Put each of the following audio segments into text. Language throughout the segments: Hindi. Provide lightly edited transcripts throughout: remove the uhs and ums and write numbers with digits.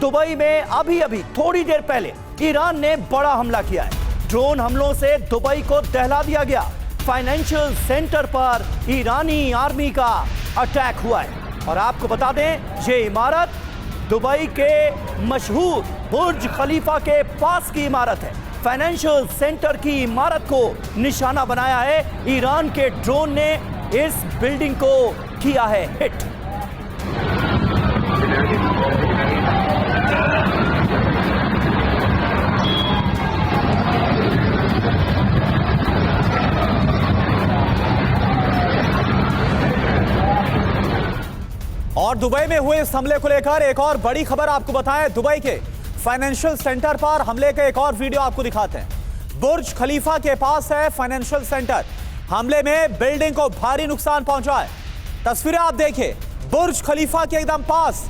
दुबई में अभी अभी थोड़ी देर पहले ईरान ने बड़ा हमला किया है। ड्रोन हमलों से दुबई को दहला दिया गया। फाइनेंशियल सेंटर पर ईरानी आर्मी का अटैक हुआ है। और आपको बता दें, ये इमारत दुबई के मशहूर बुर्ज खलीफा के पास की इमारत है। फाइनेंशियल सेंटर की इमारत को निशाना बनाया है। ईरान के ड्रोन ने इस बिल्डिंग को किया है हिट। और दुबई में हुए इस हमले को लेकर एक और बड़ी खबर आपको बताएं। दुबई के फाइनेंशियल सेंटर पर हमले का एक और वीडियो आपको दिखाते हैं। बुर्ज खलीफा के पास है फाइनेंशियल सेंटर। हमले में बिल्डिंग को भारी नुकसान पहुंचा है। तस्वीरें आप देखिए, बुर्ज खलीफा के एकदम पास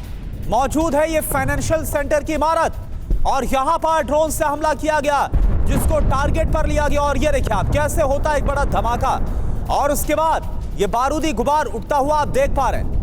मौजूद है ये फाइनेंशियल सेंटर की इमारत और यहां पर ड्रोन से हमला किया गया जिसको टारगेट पर लिया गया। और ये देखिए आप कैसे होता है एक बड़ा धमाका और उसके बाद ये बारूदी गुबार उठता हुआ आप देख पा रहे हैं।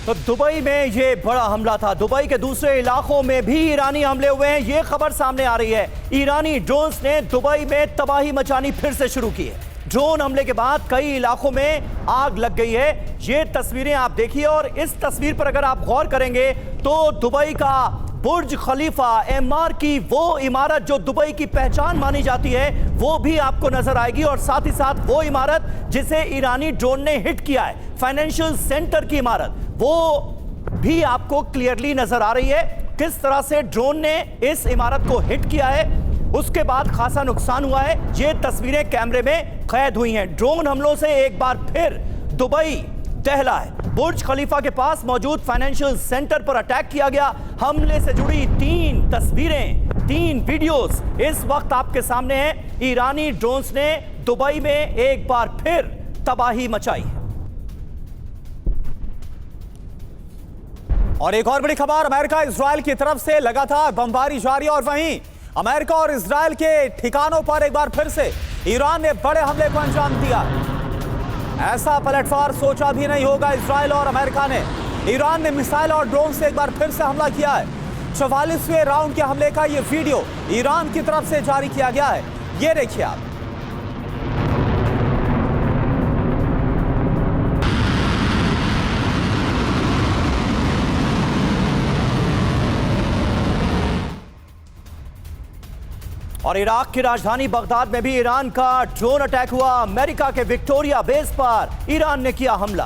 तो दुबई में ये बड़ा हमला था। दुबई के दूसरे इलाकों में भी ईरानी हमले हुए हैं। ये खबर सामने आ रही है। ईरानी ड्रोन्स ने दुबई में तबाही मचानी फिर से शुरू की है। ड्रोन हमले के बाद कई इलाकों में आग लग गई है। ये तस्वीरें आप देखिए और इस तस्वीर पर अगर आप गौर करेंगे तो दुबई का बुर्ज खलीफा एमआर की वो इमारत जो दुबई की पहचान मानी जाती है वो भी आपको नजर आएगी और साथ ही साथ वो इमारत जिसे ईरानी ड्रोन ने हिट किया है, फाइनेंशियल सेंटर की इमारत, वो भी आपको क्लियरली नजर आ रही है। किस तरह से ड्रोन ने इस इमारत को हिट किया है, उसके बाद खासा नुकसान हुआ है। ये तस्वीरें कैमरे में कैद हुई हैं। ड्रोन हमलों से एक बार फिर दुबई दहला है। बुर्ज खलीफा के पास मौजूद फाइनेंशियल सेंटर पर अटैक किया गया। हमले से जुड़ी 3 तस्वीरें, 3 वीडियोस इस वक्त आपके सामने हैं। ईरानी ड्रोन्स ने दुबई में एक बार फिर तबाही मचाई। और एक और बड़ी खबर, अमेरिका इजराइल की तरफ से लगातार बमबारी जारी और वहीं अमेरिका और इजराइल के ठिकानों पर एक बार फिर से ईरान ने बड़े हमले को अंजाम दिया। ऐसा पलटवार सोचा भी नहीं होगा इजराइल और अमेरिका ने। ईरान ने मिसाइल और ड्रोन से एक बार फिर से हमला किया है। 44वें राउंड के हमले का यह वीडियो ईरान की तरफ से जारी किया गया है। ये देखिए आप। और इराक की राजधानी बगदाद में भी ईरान का ड्रोन अटैक हुआ। अमेरिका के विक्टोरिया बेस पर ईरान ने किया हमला।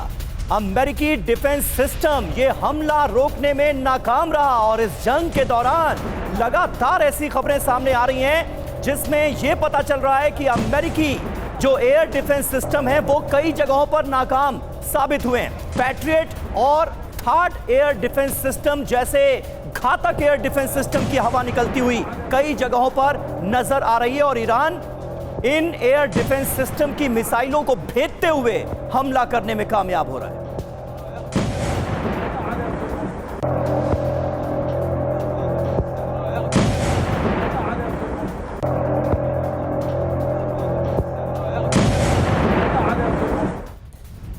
अमेरिकी डिफेंस सिस्टम ये हमला रोकने में नाकाम रहा और इस जंग के दौरान लगातार ऐसी खबरें सामने आ रही हैं जिसमें यह पता चल रहा है कि अमेरिकी जो एयर डिफेंस सिस्टम है वो कई जगहों पर नाकाम साबित हुए हैं। पैट्रियट और हार्ड एयर डिफेंस सिस्टम जैसे घातक एयर डिफेंस सिस्टम की हवा निकलती हुई कई जगहों पर नजर आ रही है और Iran in air defence system की मिसाइलों को भेदते हुए हमला करने में कामयाब हो रहा है।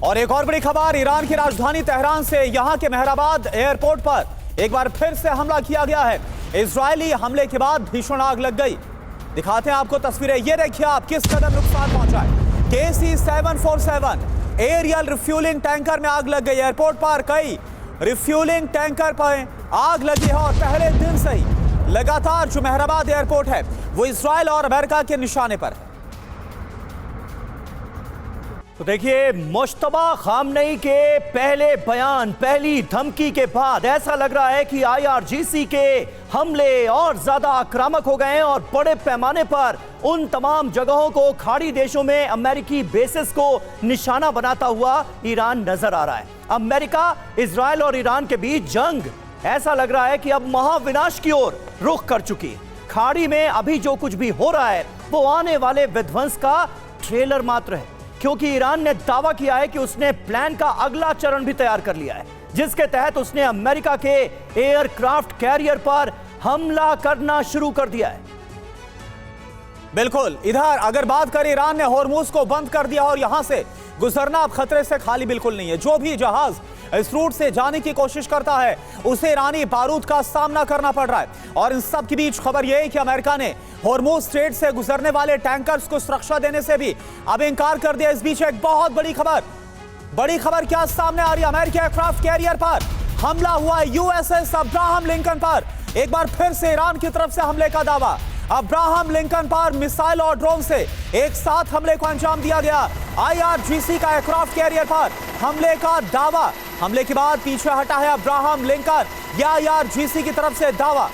और एक और बड़ी खबर, ईरान की राजधानी तेहरान से यहां के मेहराबाद एयरपोर्ट पर एक बार फिर से हमला किया गया है। इजरायली हमले के बाद भीषण आग लग गई। दिखाते हैं आपको तस्वीरें। ये देखिए आप किस कदर नुकसान पहुंचा है। KC-747 एरियल रिफ्यूलिंग टैंकर में आग लग गई। एयरपोर्ट पर कई रिफ्यूलिंग टैंकर पर आग लगी है और पहले दिन से ही लगातार जो मेहराबाद एयरपोर्ट है वो इजराइल और अमेरिका के निशाने पर है। तो देखिए, मुश्तबा खामनेई के पहले बयान, पहली धमकी के बाद ऐसा लग रहा है कि IRGC के हमले और ज्यादा आक्रामक हो गए हैं और बड़े पैमाने पर उन तमाम जगहों को, खाड़ी देशों में अमेरिकी बेसिस को निशाना बनाता हुआ ईरान नजर आ रहा है। अमेरिका, इजराइल और ईरान के बीच जंग ऐसा लग रहा है कि अब महाविनाश की ओर रुख कर चुकी है। खाड़ी में अभी जो कुछ भी हो रहा है वो आने वाले विध्वंस का ट्रेलर मात्र है, क्योंकि ईरान ने दावा किया है कि उसने प्लान का अगला चरण भी तैयार कर लिया है, जिसके तहत उसने अमेरिका के एयरक्राफ्ट कैरियर पर हमला करना शुरू कर दिया है। बिल्कुल, इधर अगर बात करें, ईरान ने होर्मुज को बंद कर दिया और यहां से गुजरना अब खतरे से खाली बिल्कुल नहीं है। जो भी जहाज इस रूट से जाने की कोशिश करता है उसे ईरानी बारूद का सामना करना पड़ रहा है। और इन सब के बीच खबर यह है कि अमेरिका ने होर्मुज स्ट्रेट से गुजरने वाले टैंकर्स को सुरक्षा देने से भी अब इंकार कर दिया। इस बीच एक बहुत बड़ी खबर क्या सामने आ रही है? अमेरिकी एयरक्राफ्ट कैरियर पर हमला हुआ है, यूएसएस अब्राहम लिंकन पर एक बार फिर से ईरान की तरफ से हमले का दावा। अब्राहम लिंकन पर मिसाइल और ड्रोन से एक साथ हमले को अंजाम दिया गया। आईआरजीसी का एयरक्राफ्ट कैरियर पर हमले का दावा। हमले के बाद पीछे हटा है अब्राहम लिंकन, यह आईआरजीसी की तरफ से दावा।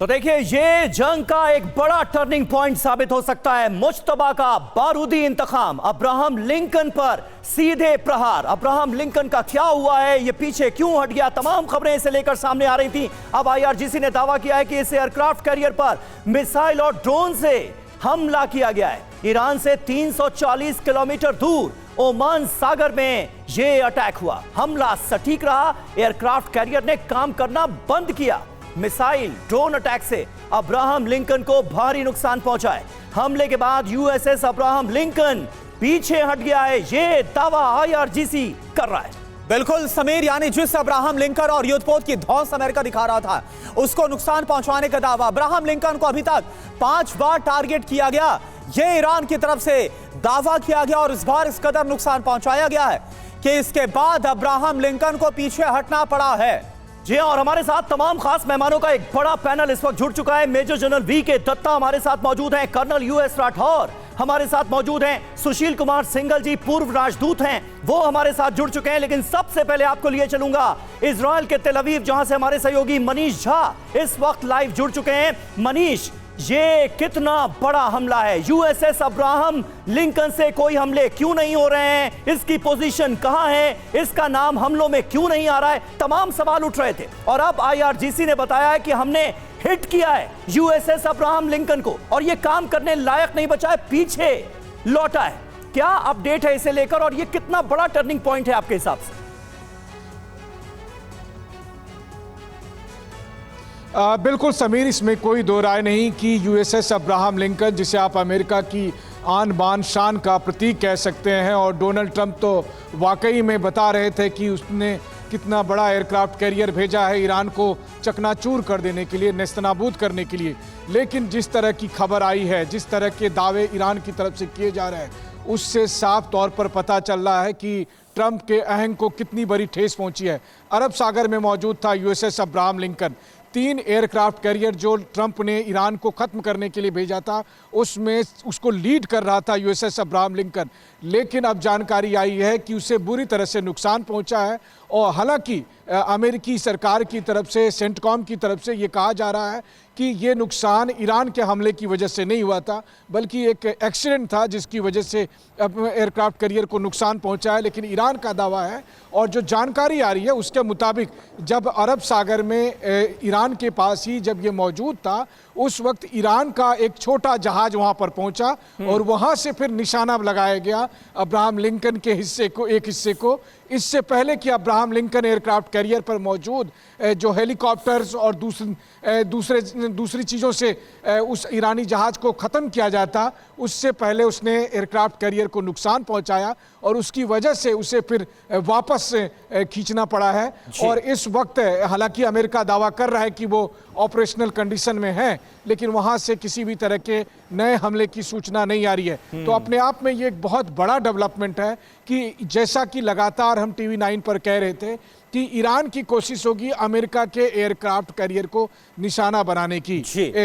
तो देखिए, ये जंग का एक बड़ा टर्निंग पॉइंट साबित हो सकता है। मुश्तबा का बारूदी इंतकाम, अब्राहम लिंकन पर सीधे प्रहार। अब्राहम लिंकन का क्या हुआ है, ये पीछे क्यों हट गया, तमाम खबरें इसे लेकर सामने आ रही थी। अब आईआरजीसी ने दावा किया है कि इस एयरक्राफ्ट कैरियर पर मिसाइल और ड्रोन से हमला किया गया है। ईरान से 340 किलोमीटर दूर ओमान सागर में यह अटैक हुआ। हमला सटीक रहा, एयरक्राफ्ट कैरियर ने काम करना बंद किया। मिसाइल ड्रोन अटैक से अब्राहम लिंकन को भारी नुकसान पहुंचा है। हमले के बाद यूएसएस अब्राहम लिंकन पीछे हट गया है, यह दावा आईआरजीसी कर रहा है। बिल्कुल समीर, यानी जिस अब्राहम लिंकन और युद्धपोत की धौंस अमेरिका दिखा रहा था उसको नुकसान पहुंचाने का दावा। अब्राहम लिंकन को अभी तक 5 बार टारगेट किया गया, यह ईरान की तरफ से दावा किया गया और इस बार इस कदर नुकसान पहुंचाया गया है कि इसके बाद अब्राहम लिंकन को पीछे हटना पड़ा है। जी, और हमारे साथ तमाम खास मेहमानों का एक बड़ा पैनल इस वक्त जुड़ चुका है। मेजर जनरल वीके दत्ता हमारे साथ मौजूद हैं, कर्नल यूएस राठौर हमारे साथ मौजूद हैं, सुशील कुमार सिंघल जी पूर्व राजदूत हैं, वो हमारे साथ जुड़ चुके हैं। लेकिन सबसे पहले आपको लिए चलूंगा इजराइल के तेल अवीव, जहां से हमारे सहयोगी मनीष झा इस वक्त लाइव जुड़ चुके हैं। मनीष, ये कितना बड़ा हमला है? यूएसएस अब्राहम लिंकन से कोई हमले क्यों नहीं हो रहे हैं? इसकी पोजीशन कहां है? इसका नाम हमलों में क्यों नहीं आ रहा है? तमाम सवाल उठ रहे थे और अब आईआरजीसी ने बताया है कि हमने हिट किया है यूएसएस अब्राहम लिंकन को और यह काम करने लायक नहीं बचा है, पीछे लौटा है। क्या अपडेट है इसे लेकर और यह कितना बड़ा टर्निंग पॉइंट है आपके हिसाब से? बिल्कुल समीर, इसमें कोई दो राय नहीं कि यूएसएस अब्राहम लिंकन, जिसे आप अमेरिका की आन बान शान का प्रतीक कह सकते हैं, और डोनाल्ड ट्रंप तो वाकई में बता रहे थे कि उसने कितना बड़ा एयरक्राफ्ट कैरियर भेजा है ईरान को चकनाचूर कर देने के लिए, नेस्तनाबूद करने के लिए। लेकिन जिस तरह की खबर आई है, जिस तरह के दावे ईरान की तरफ से किए जा रहे हैं, उससे साफ तौर पर पता चल रहा है कि ट्रंप के अहंग को कितनी बड़ी ठेस पहुंची है। अरब सागर में मौजूद था USS Abraham Lincoln. 3 aircraft carrier जो ट्रंप ने ईरान को ख़त्म करने के लिए भेजा था, उसमें उसको लीड कर रहा था यूएसएस अब्राहम लिंकन। लेकिन अब जानकारी आई है कि उसे बुरी तरह से नुकसान पहुंचा है। और हालांकि अमेरिकी सरकार की तरफ से, सेंटकॉम की तरफ से ये कहा जा रहा है कि ये नुकसान ईरान के हमले की वजह से नहीं हुआ था, बल्कि एक एक्सीडेंट था जिसकी वजह से एयरक्राफ्ट कैरियर को नुकसान पहुंचा है। लेकिन ईरान का दावा है, और जो जानकारी आ रही है उसके मुताबिक, जब अरब सागर में ईरान के पास ही जब ये मौजूद था, उस वक्त ईरान का एक छोटा जहाज वहां पर पहुंचा और वहां से फिर निशाना लगाया गया अब्राहम लिंकन के हिस्से को, एक हिस्से को। इससे पहले कि अब्राहम लिंकन एयरक्राफ्ट कैरियर पर मौजूद जो हेलीकॉप्टर्स और दूसरी चीज़ों से उस ईरानी जहाज को ख़त्म किया जाता, उससे पहले उसने एयरक्राफ्ट कैरियर को नुकसान पहुंचाया और उसकी वजह से उसे फिर वापस खींचना पड़ा है। और इस वक्त हालांकि अमेरिका दावा कर रहा है कि वो ऑपरेशनल कंडीशन में है, लेकिन वहां से किसी भी तरह के नए हमले की सूचना नहीं आ रही है। तो अपने आप में ये एक बहुत बड़ा डेवलपमेंट है कि जैसा कि लगातार हम टीवी 9 पर कह रहे थे कि ईरान की कोशिश होगी अमेरिका के एयरक्राफ्ट कैरियर को निशाना बनाने की।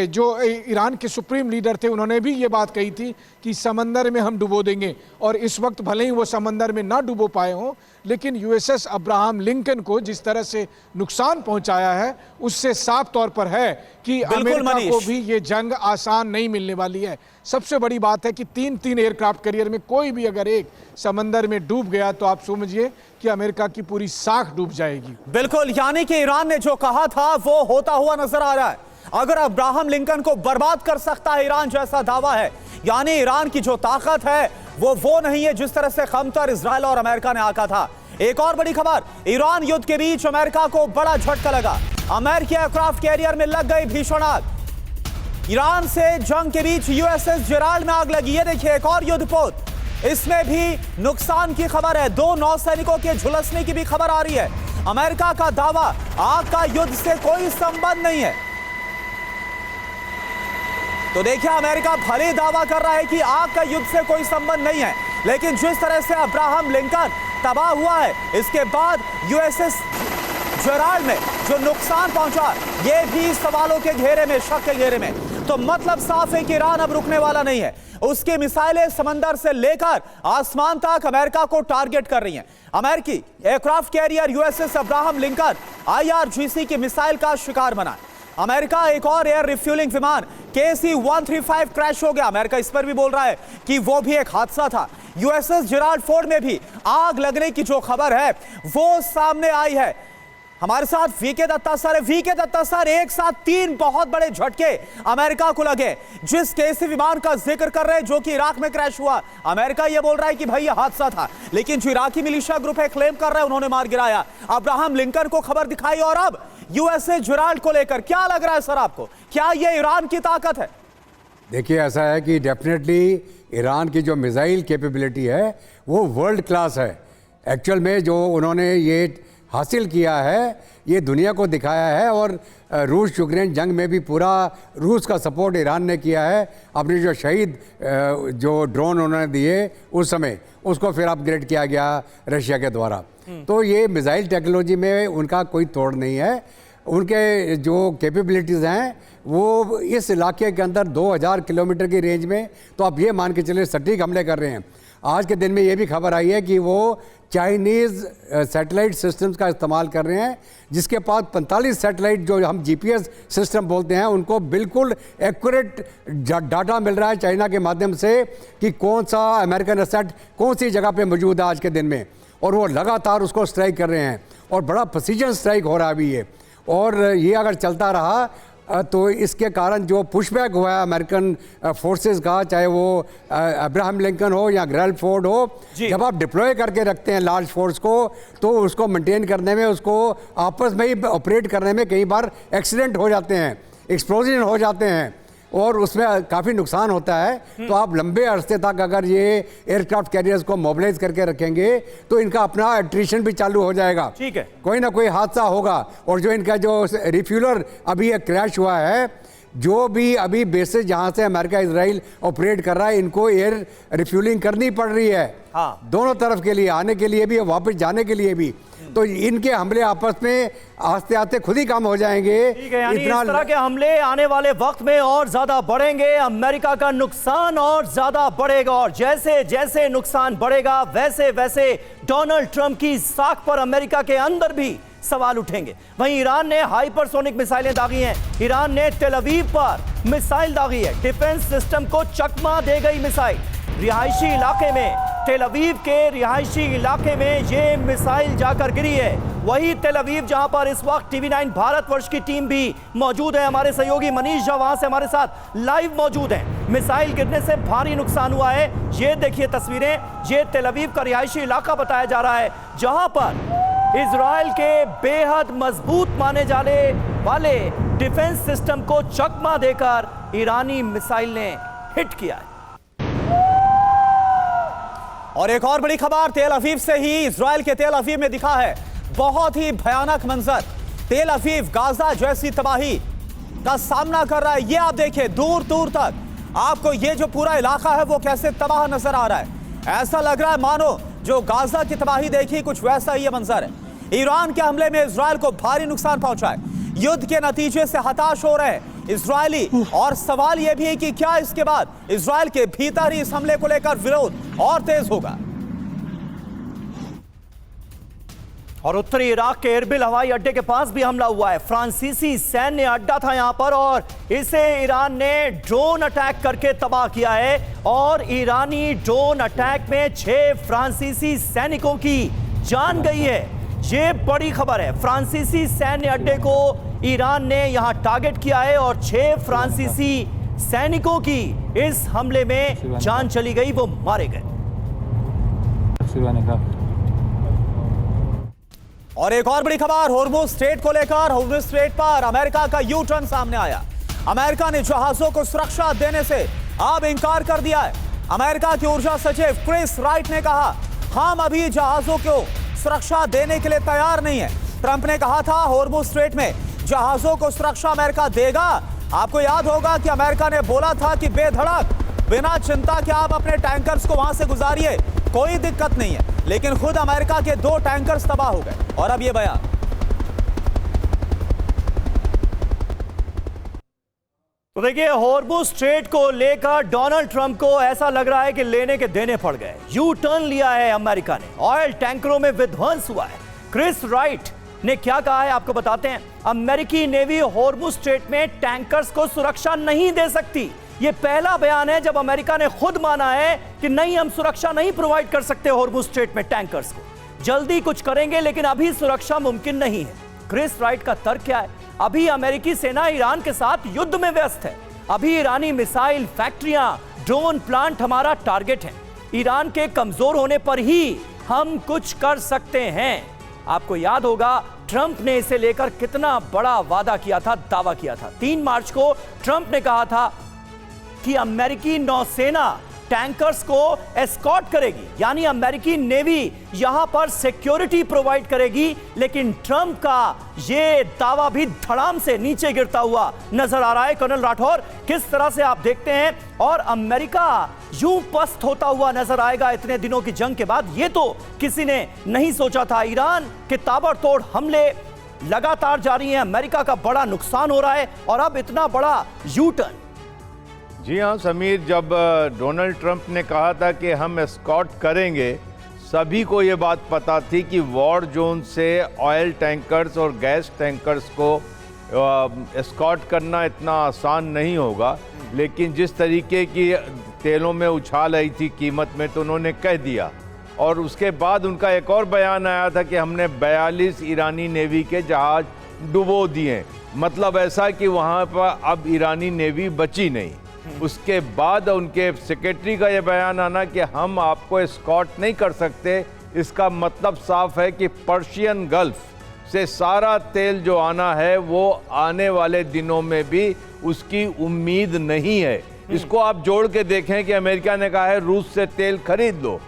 जो ईरान के सुप्रीम लीडर थे, उन्होंने भी ये बात कही थी कि समंदर में हम डुबो देंगे। और इस वक्त भले ही वो समंदर में ना डुबो पाए हों, लेकिन यूएसएस अब्राहम लिंकन को जिस तरह से नुकसान पहुंचाया है, उससे साफ तौर पर है कि अमेरिका को भी ये जंग आसान नहीं मिलने वाली है। सबसे बड़ी बात है कि 3 एयरक्राफ्ट कैरियर में कोई भी अगर एक समंदर में डूब गया तो आप समझिए कि अमेरिका की पूरी साख डूब जाएगी। बिल्कुल, यानी कि ईरान ने जो कहा था वो होता हुआ नजर आ रहा है। अगर अब्राहम लिंकन को बर्बाद कर सकता है ईरान जैसा दावा है, यानी ईरान की जो ताकत है वो नहीं है जिस तरह से खमतर इजराइल और अमेरिका ने आका था। एक और बड़ी खबर, ईरान युद्ध के बीच अमेरिका को बड़ा झटका लगा। अमेरिकी एयरक्राफ्ट कैरियर में लग गई भीषण आग। ईरान से जंग के बीच यूएसएस जेराल्ड में आग लगी। ये देखिए एक और युद्धपोत, इसमें भी नुकसान की खबर है। 2 नौसैनिकों के झुलसने की भी खबर आ रही है। अमेरिका का दावा, आग का युद्ध से कोई संबंध नहीं है। तो देखिए अमेरिका भले ही दावा कर रहा है कि आग का युद्ध से कोई संबंध नहीं है, लेकिन जिस तरह से अब्राहम लिंकन तबाह हुआ है, इसके बाद यूएसएस जेराल्ड में जो नुकसान पहुंचा, ये भी सवालों के घेरे में, शक के घेरे में। तो मतलब साफ है कि ईरान अब रुकने वाला नहीं है। उसकी मिसाइलें समंदर से लेकर आसमान तक अमेरिका को टारगेट कर रही हैं। अमेरिकी aircraft carrier USS Abraham Lincoln IRGC की मिसाइल का शिकार बना। अमेरिका एक और एयर रिफ्यूलिंग विमान KC-135 क्रैश हो गया। अमेरिका इस पर भी बोल रहा है कि वो भी एक हादसा था। यूएसएस जेराल्ड फोर्ड में भी आग लगने की जो खबर है वो सामने आई है। हमारे साथ वीके दत्ता सर है। वीके दत्ता सर, एक साथ 3 बहुत बड़े झटके अमेरिका को लगे। जिस KC विमान का जिक्र कर रहे हैं जो कि इराक में क्रैश हुआ, अमेरिका यह बोल रहा है कि भाई यह हादसा था, लेकिन जो इराकी मिलिशिया ग्रुप है क्लेम कर रहे हैं उन्होंने मार गिराया। अब्राहम लिंकन को खबर दिखाई और अब यूएसए जेराल्ड को लेकर क्या लग रहा है सर आपको? क्या यह ईरान की ताकत है? देखिए ऐसा है कि डेफिनेटली ईरान की जो मिसाइल कैपेबिलिटी है वो वर्ल्ड क्लास है। एक्चुअल में जो उन्होंने ये हासिल किया है ये दुनिया को दिखाया है, और रूस यूक्रेन जंग में भी पूरा रूस का सपोर्ट ईरान ने किया है। अपने जो शहीद जो ड्रोन उन्होंने दिए उस समय, उसको फिर अपग्रेड किया गया रशिया के द्वारा। तो ये मिसाइल टेक्नोलॉजी में उनका कोई तोड़ नहीं है। उनके जो कैपेबिलिटीज़ हैं वो इस इलाके के अंदर 2000 किलोमीटर की रेंज में, तो आप ये मान के चले सटीक हमले कर रहे हैं। आज के दिन में ये भी खबर आई है कि वो चाइनीज़ सैटेलाइट सिस्टम्स का इस्तेमाल कर रहे हैं, जिसके पास 45 सैटेलाइट जो हम GPS सिस्टम बोलते हैं, उनको बिल्कुल एक्यूरेट डाटा मिल रहा है चाइना के माध्यम से कि कौन सा अमेरिकन एसेट कौन सी जगह पे मौजूद है आज के दिन में, और वो लगातार उसको स्ट्राइक कर रहे हैं और बड़ा प्रिसीजन स्ट्राइक हो रहा है अभी ये। और ये अगर चलता रहा तो इसके कारण जो पुशबैक हुआ है अमेरिकन फोर्सेस का, चाहे वो अब्राहम लिंकन हो या जेराल्ड फोर्ड हो, जब आप डिप्लॉय करके रखते हैं लार्ज फोर्स को, तो उसको मेंटेन करने में, उसको आपस में ही ऑपरेट करने में कई बार एक्सीडेंट हो जाते हैं, एक्सप्लोजन हो जाते हैं और उसमें काफ़ी नुकसान होता है। तो आप लंबे अरसे तक अगर ये एयरक्राफ्ट कैरियर्स को मोबिलाइज करके रखेंगे तो इनका अपना एट्रिशन भी चालू हो जाएगा। ठीक है, कोई ना कोई हादसा होगा। और जो इनका जो रिफ्यूलर अभी एक क्रैश हुआ है, जो भी अभी बेसिस जहां से अमेरिका इजराइल ऑपरेट कर रहा है, इनको एयर रिफ्यूलिंग करनी पड़ रही है। हाँ। दोनों तरफ के लिए, आने के लिए भी और वापस जाने के लिए भी। तो इनके हमले आपस में आस्ते आस्ते खुद ही कम हो जाएंगे। ठीक है, यानी इस तरह के हमले आने वाले वक्त में और ज्यादा बढ़ेंगे, अमेरिका का नुकसान और ज्यादा बढ़ेगा, और जैसे जैसे नुकसान बढ़ेगा वैसे वैसे डोनाल्ड ट्रंप की साख पर अमेरिका के अंदर भी सवाल उठेंगे। वहीं ईरान ने हाइपरसोनिक मिसाइलें दागी हैं। ईरान ने तेल अवीव पर मिसाइल दागी है। डिफेंस सिस्टम को चकमा दे गई मिसाइल। रिहायशी इलाके में, तेल अवीव के रिहायशी इलाके में ये मिसाइल जाकर गिरी है। वही तेल अवीव जहां पर इस वक्त TV9 भारतवर्ष की टीम भी मौजूद है। हमारे सहयोगी मनीष झा वहां से हमारे साथ लाइव मौजूद हैं। मिसाइल गिरने से भारी नुकसान हुआ है। ये देखिए तस्वीरें, ये तेल अवीव का रिहायशी इलाका बताया जा रहा है, जहां पर इजराइल के बेहद मजबूत माने जाने वाले डिफेंस सिस्टम को चकमा देकर ईरानी मिसाइल ने हिट किया है। और एक और बड़ी खबर तेल अवीव से ही, इजराइल के तेल अवीव में दिखा है बहुत ही भयानक मंजर। तेल अवीव गाजा जैसी तबाही का सामना कर रहा है। ये आप देखिए, दूर दूर तक आपको ये जो पूरा इलाका है वो कैसे तबाह नजर आ रहा है। ऐसा लग रहा है मानो जो गाजा की तबाही देखी कुछ वैसा ही मंजर है। ईरान के हमले में इजराइल को भारी नुकसान पहुंचा है। युद्ध के नतीजे से हताश हो रहे हैं इजरायली, और सवाल यह भी है कि क्या इसके बाद इजराइल के भीतर ही इस हमले को लेकर विरोध और तेज होगा। और उत्तरी इराक के एरबिल हवाई अड्डे के पास भी हमला हुआ है। फ्रांसीसी सैन्य अड्डा था यहां पर, और इसे ईरान ने ड्रोन अटैक करके तबाह किया है। और ईरानी ड्रोन अटैक में 6 फ्रांसीसी सैनिकों की जान गई है। ये बड़ी खबर है। फ्रांसीसी सैन्य अड्डे को ईरान ने यहां टारगेट किया है और 6 फ्रांसीसी सैनिकों की इस हमले में जान चली गई, वो मारे गए। और एक और बड़ी खबर हॉर्मुज़ स्ट्रेट को लेकर। हॉर्मुज़ स्ट्रेट पर अमेरिका का यू टर्न सामने आया। अमेरिका ने जहाजों को सुरक्षा देने से अब इंकार कर दिया है। अमेरिका के ऊर्जा सचिव क्रिस राइट ने कहा, हम अभी जहाजों को सुरक्षा देने के लिए तैयार नहीं है। ट्रंप ने कहा था हॉर्मुज़ स्ट्रेट में जहाजों को सुरक्षा अमेरिका देगा। आपको याद होगा कि अमेरिका ने बोला था कि बेधड़क, बिना चिंता के आप अपने टैंकर्स को वहां से गुजारिए, कोई दिक्कत नहीं है। लेकिन खुद अमेरिका के 2 टैंकर्स तबाह हो गए। और अब ये बयान। तो देखिए, हॉर्मुज़ स्ट्रेट को लेकर डोनाल्ड ट्रंप को ऐसा लग रहा है कि लेने के देने पड़ गए। यू टर्न लिया है अमेरिका ने, ऑयल टैंकरों में विध्वंस हुआ है। क्रिस राइट ने क्या कहा है आपको बताते हैं। अमेरिकी नेवी हॉर्मुज़ स्ट्रेट में टैंकर्स को सुरक्षा नहीं दे सकती। यह पहला बयान है जब अमेरिका ने खुद माना है कि नहीं, हम सुरक्षा नहीं प्रोवाइड कर सकते हॉर्मुज़ स्ट्रेट में टैंकर्स को। जल्दी कुछ करेंगे लेकिन अभी सुरक्षा मुमकिन नहीं है। क्रिस राइट का तर्क क्या है? अभी अमेरिकी सेना ईरान के साथ युद्ध में व्यस्त है। अभी ईरानी मिसाइल फैक्ट्रियां, ड्रोन प्लांट हमारा टारगेट है। ईरान के कमजोर होने पर ही हम कुछ कर सकते हैं। आपको याद होगा ट्रंप ने इसे लेकर कितना बड़ा वादा किया था, दावा किया था। 3 मार्च को ट्रंप ने कहा था कि अमेरिकी नौसेना टैंकर्स को एस्कॉर्ट करेगी, यानी अमेरिकी नेवी यहां पर सिक्योरिटी प्रोवाइड करेगी। लेकिन ट्रंप का यह दावा भी धड़ाम से नीचे गिरता हुआ नजर आ रहा है। कर्नल राठौर, किस तरह से आप देखते हैं? और अमेरिका यूं पस्त होता हुआ नजर आएगा इतने दिनों की जंग के बाद? यह तो किसी ने नहीं सोचा था। ईरान के ताबड़तोड़ हमले लगातार जारी हैं, अमेरिका का बड़ा नुकसान हो रहा है और अब इतना बड़ा यू टर्न। जी हाँ समीर, जब डोनाल्ड ट्रंप ने कहा था कि हम एस्कॉर्ट करेंगे, सभी को ये बात पता थी कि वॉर जोन से ऑयल टैंकर्स और गैस टैंकर्स को एस्कॉर्ट करना इतना आसान नहीं होगा। लेकिन जिस तरीके की तेलों में उछाल आई थी कीमत में, तो उन्होंने कह दिया। और उसके बाद उनका एक और बयान आया था कि हमने 42 ईरानी नेवी के जहाज डुबो दिए। मतलब ऐसा कि वहाँ पर अब ईरानी नेवी बची नहीं। उसके बाद उनके सेक्रेटरी का यह बयान आना कि हम आपको एस्कॉर्ट नहीं कर सकते, इसका मतलब साफ है कि पर्शियन गल्फ से सारा तेल जो आना है वो आने वाले दिनों में भी उसकी उम्मीद नहीं है। इसको आप जोड़ के देखें कि अमेरिका ने कहा है रूस से तेल खरीद लो,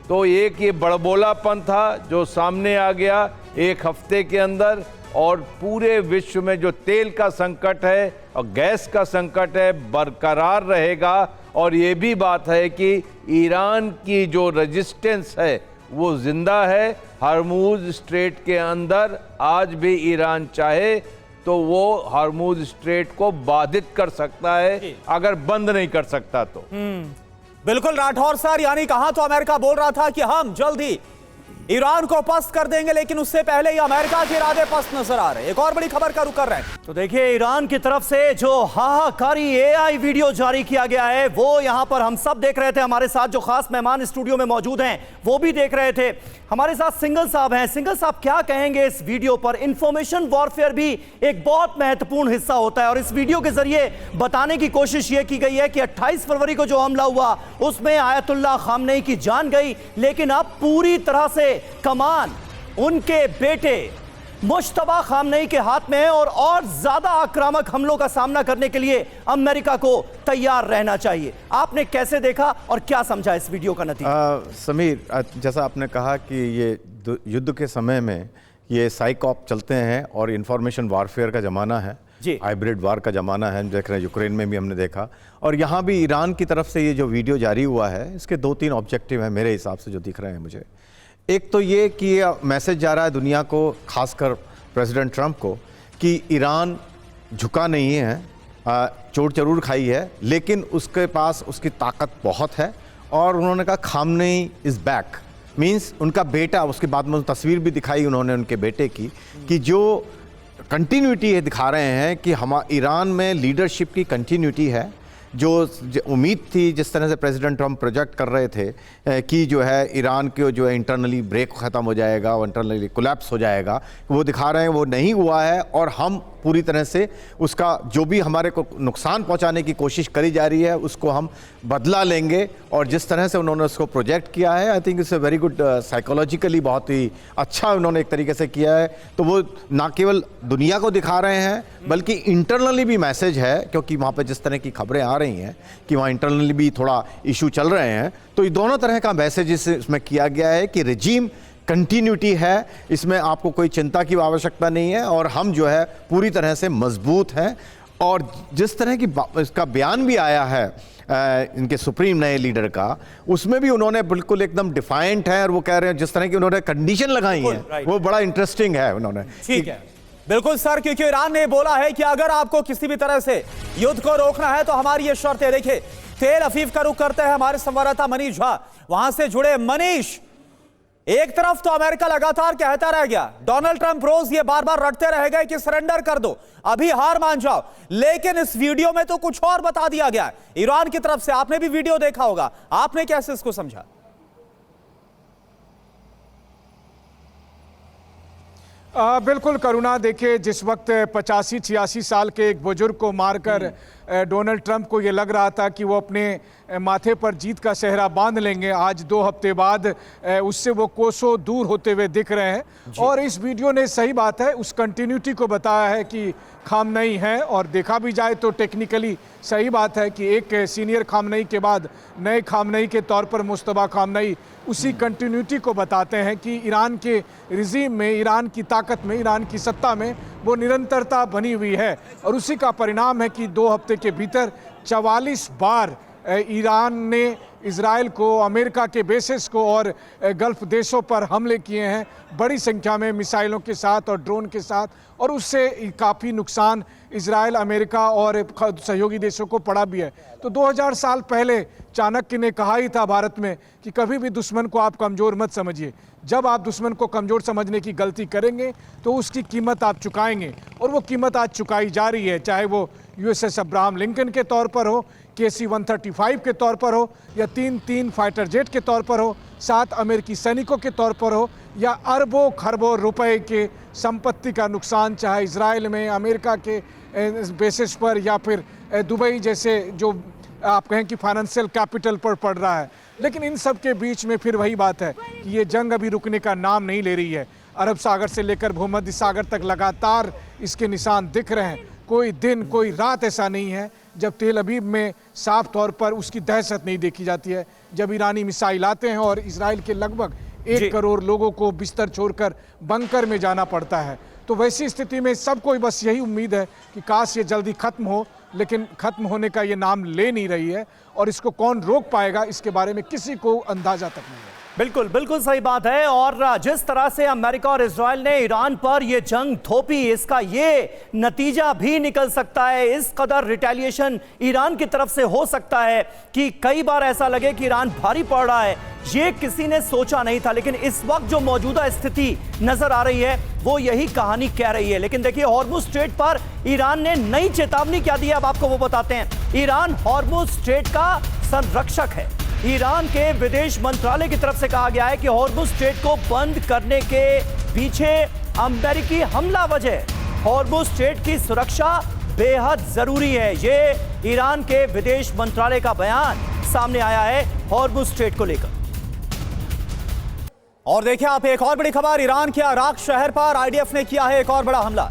तो एक ये बड़बोलापन था जो सामने आ गया 1 हफ्ते के अंदर। और पूरे विश्व में जो तेल का संकट है और गैस का संकट है बरकरार रहेगा। और ये भी बात है कि ईरान की जो रेजिस्टेंस है वो जिंदा है। हॉर्मुज़ स्ट्रेट के अंदर आज भी ईरान चाहे तो वो हॉर्मुज़ स्ट्रेट को बाधित कर सकता है, अगर बंद नहीं कर सकता तो। बिल्कुल राठौर सर, यानी कहा तो अमेरिका बोल रहा था कि हम जल्द ही ईरान को पस्त कर देंगे, लेकिन उससे पहले ही अमेरिका के इरादे पस्त नजर आ रहे हैं। एक और बड़ी खबर का रुख कर रहे हैं। तो देखिए, ईरान की तरफ से जो हाहाकारी एआई वीडियो जारी किया गया है वो यहां पर हम सब देख रहे थे। हमारे साथ जो खास मेहमान स्टूडियो में मौजूद हैं वो भी देख रहे थे। हमारे साथ सिंगल साहब हैं। सिंगल साहब, क्या कहेंगे इस वीडियो पर? इंफॉर्मेशन वॉरफेयर भी एक बहुत महत्वपूर्ण हिस्सा होता है और इस वीडियो के जरिए बताने की कोशिश ये की गई है कि 28 फरवरी को जो हमला हुआ उसमें आयतुल्लाह खामनेई की जान गई, लेकिन अब पूरी तरह से कमान उनके बेटे मुश्तबा खामनेई के हाथ में है और ज्यादा आक्रामक हमलों का सामना करने के लिए अमेरिका को तैयार रहना चाहिए। आपने कैसे देखा और क्या समझा इस वीडियो का नतीजा? समीर, जैसा आपने कहा कि ये युद्ध के समय में ये साइकॉप चलते हैं और इंफॉर्मेशन वारफेयर का ज़माना है, हाइब्रिड वार का ज़माना है। देख रहे हैं यूक्रेन में भी हमने देखा, और यहाँ भी ईरान की तरफ से ये जो वीडियो जारी हुआ है इसके 2-3 ऑब्जेक्टिव हैं मेरे हिसाब से जो दिख रहे हैं मुझे। एक तो ये कि मैसेज जा रहा है दुनिया को, खासकर प्रेसिडेंट ट्रंप को, कि ईरान झुका नहीं है, चोट जरूर खाई है लेकिन उसके पास उसकी ताकत बहुत है। और उन्होंने कहा खामनेई इज़ बैक, मींस उनका बेटा, उसके बाद में तस्वीर भी दिखाई उन्होंने उनके बेटे की, कि जो कंटिन्यूटी है दिखा रहे हैं कि हम ईरान में लीडरशिप की कंटिन्यूटी है। जो उम्मीद थी, जिस तरह से प्रेसिडेंट ट्रंप प्रोजेक्ट कर रहे थे कि जो है ईरान को जो है इंटरनली ब्रेक ख़त्म हो जाएगा, वो इंटरनली कोलैप्स हो जाएगा, वो दिखा रहे हैं वो नहीं हुआ है। और हम पूरी तरह से उसका जो भी हमारे को नुकसान पहुंचाने की कोशिश करी जा रही है उसको हम बदला लेंगे। और जिस तरह से उन्होंने उसको प्रोजेक्ट किया है, I think it's a very good, psychologically बहुत ही अच्छा उन्होंने एक तरीके से किया है। तो वो ना केवल दुनिया को दिखा रहे हैं बल्कि इंटरनली भी मैसेज है, क्योंकि वहाँ पे जिस तरह की खबरें आ रही हैं कि वहाँ इंटरनली भी थोड़ा इशू चल रहे हैं, तो ये दोनों तरह का मैसेज इसमें किया गया है कि रिजीम कंटिन्यूटी है, इसमें आपको कोई चिंता की आवश्यकता नहीं है और हम जो है पूरी तरह से मजबूत हैं। और जिस तरह की इसका बयान भी आया है इनके सुप्रीम नए लीडर का, उसमें भी उन्होंने बिल्कुल एकदम डिफाइंट है और वो कह रहे हैं जिस तरह की उन्होंने कंडीशन लगाई है वो बड़ा इंटरेस्टिंग है उन्होंने। ठीक है, बिल्कुल सर, क्योंकि ईरान ने बोला है कि अगर आपको किसी भी तरह से युद्ध को रोकना है तो हमारी ये शर्त है। देखिए, तेल अफीफ का रुख करते हैं हमारे संवाददाता मनीष झा, वहां से जुड़े। मनीष, एक तरफ तो अमेरिका लगातार कहता रह गया, डोनाल्ड ट्रंप रोज ये बार बार रटते रह गए कि सरेंडर कर दो, अभी हार मान जाओ, लेकिन इस वीडियो में तो कुछ और बता दिया गया है ईरान की तरफ से। आपने भी वीडियो देखा होगा, आपने कैसे इसको समझा? बिल्कुल करुणा, देखिए जिस वक्त 85-86 साल के एक बुजुर्ग को मारकर डोनाल्ड ट्रंप को ये लग रहा था कि वो अपने माथे पर जीत का सेहरा बांध लेंगे, आज 2 हफ्ते बाद उससे वो कोसों दूर होते हुए दिख रहे हैं। और इस वीडियो ने, सही बात है, उस कंटिन्यूटी को बताया है कि खामनई है। और देखा भी जाए तो टेक्निकली सही बात है कि एक सीनियर खामनई के बाद नए खामनई के तौर पर मुस्तफा खामनई उसी कंटिन्यूटी को बताते हैं कि ईरान के रिजीम में, ईरान की ताकत में, ईरान की सत्ता में वो निरंतरता बनी हुई है। और उसी का परिणाम है कि 2 हफ्ते के भीतर 44 बार ईरान ने इजराइल को, अमेरिका के बेसेस को और गल्फ देशों पर हमले किए हैं, बड़ी संख्या में मिसाइलों के साथ और ड्रोन के साथ। और उससे काफ़ी नुकसान इजराइल, अमेरिका और सहयोगी देशों को पड़ा भी है। तो 2000 साल पहले चाणक्य ने कहा ही था भारत में कि कभी भी दुश्मन को आप कमज़ोर मत समझिए, जब आप दुश्मन को कमज़ोर समझने की गलती करेंगे तो उसकी कीमत आप चुकाएंगे। और वो कीमत आज चुकाई जा रही है, चाहे वो USS अब्राहम लिंकन के तौर पर हो, KC-135 के तौर पर हो, या 3 फाइटर जेट के तौर पर हो, 7 अमेरिकी सैनिकों के तौर पर हो, या अरबों खरबों रुपए के संपत्ति का नुकसान, चाहे इजराइल में, अमेरिका के बेसिस पर, या फिर दुबई जैसे जो आप कहें कि फाइनेंशियल कैपिटल पर पड़ रहा है। लेकिन इन सब के बीच में फिर वही बात है कि ये जंग अभी रुकने का नाम नहीं ले रही है। अरब सागर से लेकर भूमध्य सागर तक लगातार इसके निशान दिख रहे हैं। कोई दिन, कोई रात ऐसा नहीं है जब तेल अवीव में साफ तौर पर उसकी दहशत नहीं देखी जाती है, जब ईरानी मिसाइल आते हैं और इजराइल के लगभग 1 करोड़ लोगों को बिस्तर छोड़कर बंकर में जाना पड़ता है। तो वैसी स्थिति में सबको बस यही उम्मीद है कि काश ये जल्दी खत्म हो, लेकिन खत्म होने का ये नाम ले नहीं रही है। और इसको कौन रोक पाएगा, इसके बारे में किसी को अंदाजा तक नहीं है। बिल्कुल बिल्कुल सही बात है। और जिस तरह से अमेरिका और इजराइल ने ईरान पर यह जंग थोपी, इसका ये नतीजा भी निकल सकता है। इस कदर रिटेलिएशन ईरान की तरफ से हो सकता है कि कई बार ऐसा लगे कि ईरान भारी पड़ रहा है। ये किसी ने सोचा नहीं था, लेकिन इस वक्त जो मौजूदा स्थिति नजर आ रही है वो यही कहानी कह रही है। लेकिन देखिए, हॉर्मुज स्ट्रेट पर ईरान ने नई चेतावनी क्या दी है, अब आपको वो बताते हैं। ईरान हॉर्मुज स्ट्रेट का संरक्षक है। ईरान के विदेश मंत्रालय की तरफ से कहा गया है कि हॉर्मुज स्ट्रेट को बंद करने के पीछे अमेरिकी हमला वजह। हॉर्मुज स्ट्रेट की सुरक्षा बेहद जरूरी है, ये ईरान के विदेश मंत्रालय का बयान सामने आया है हॉर्मुज स्ट्रेट को लेकर। और देखिए आप, एक और बड़ी खबर, ईरान के अराक शहर पर IDF ने किया है एक और बड़ा हमला।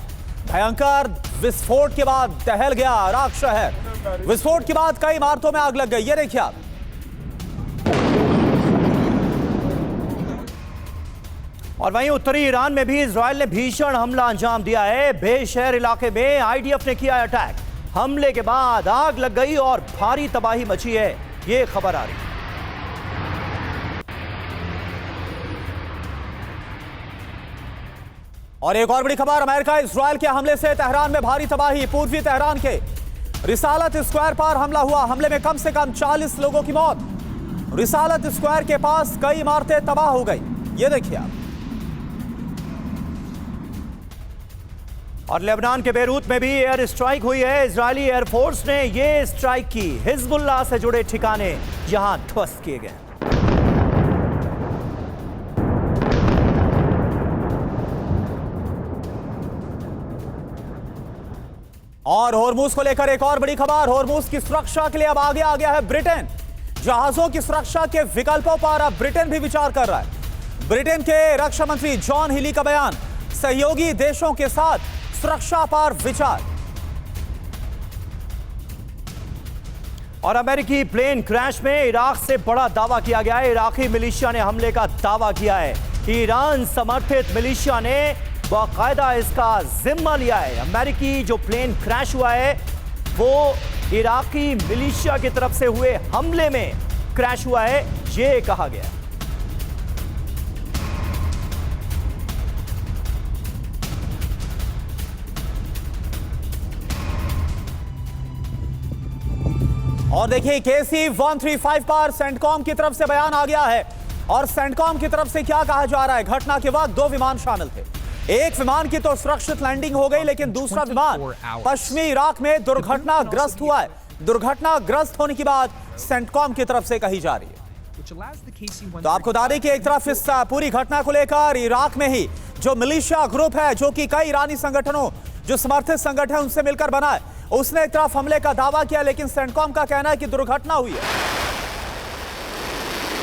भयंकर विस्फोट के बाद दहल गया अराक शहर। विस्फोट के बाद कई इमारतों में आग लग गई, ये देखिए आप। और वहीं उत्तरी ईरान में भी इजराइल ने भीषण हमला अंजाम दिया है। बेशहर इलाके में IDF ने किया अटैक। हमले के बाद आग लग गई और भारी तबाही मची है, ये खबर आ रही है। और एक और बड़ी खबर, अमेरिका इजराइल के हमले से तेहरान में भारी तबाही। पूर्वी तेहरान के रिसालत स्क्वायर पर हमला हुआ, हमले में कम से कम 40 लोगों की मौत। रिसालत स्क्वायर के पास कई इमारतें तबाह हो गई, ये देखिए आप। और लेबनान के बेरूत में भी एयर स्ट्राइक हुई है। इजरायली एयरफोर्स ने ये स्ट्राइक की। हिजबुल्लाह से जुड़े ठिकाने यहां ध्वस्त किए गए। और होर्मुज को लेकर एक और बड़ी खबर। होर्मुज की सुरक्षा के लिए अब आगे आ गया है ब्रिटेन। जहाजों की सुरक्षा के विकल्पों पर अब ब्रिटेन भी विचार कर रहा है। ब्रिटेन के रक्षा मंत्री जॉन हीली का बयान, सहयोगी देशों के साथ सुरक्षा पर विचार। और अमेरिकी प्लेन क्रैश में इराक से बड़ा दावा किया गया है। इराकी मिलिशिया ने हमले का दावा किया है। ईरान समर्थित मिलिशिया ने बाकायदा इसका जिम्मा लिया है। अमेरिकी जो प्लेन क्रैश हुआ है वो इराकी मिलिशिया की तरफ से हुए हमले में क्रैश हुआ है, ये कहा गया। और देखिए KC-135 पर सेंटकॉम की तरफ से बयान आ गया है। और सेंटकॉम की तरफ से क्या कहा जा रहा है? घटना के वक्त 2 विमान शामिल थे। एक विमान की तो सुरक्षित लैंडिंग हो गई, लेकिन दूसरा विमान पश्चिमी इराक में दुर्घटनाग्रस्त हुआ है। दुर्घटनाग्रस्त होने की बात सेंटकॉम की तरफ से कही जा रही है। तो आपको बता दें कि एक तरफ इस पूरी घटना को लेकर इराक में ही जो मिलिशिया ग्रुप है, जो कि कई ईरानी संगठनों, जो समर्थित संगठन उनसे मिलकर बना है, उसने एक तरफ हमले का दावा किया, लेकिन सेंटकॉम का कहना है कि दुर्घटना हुई है।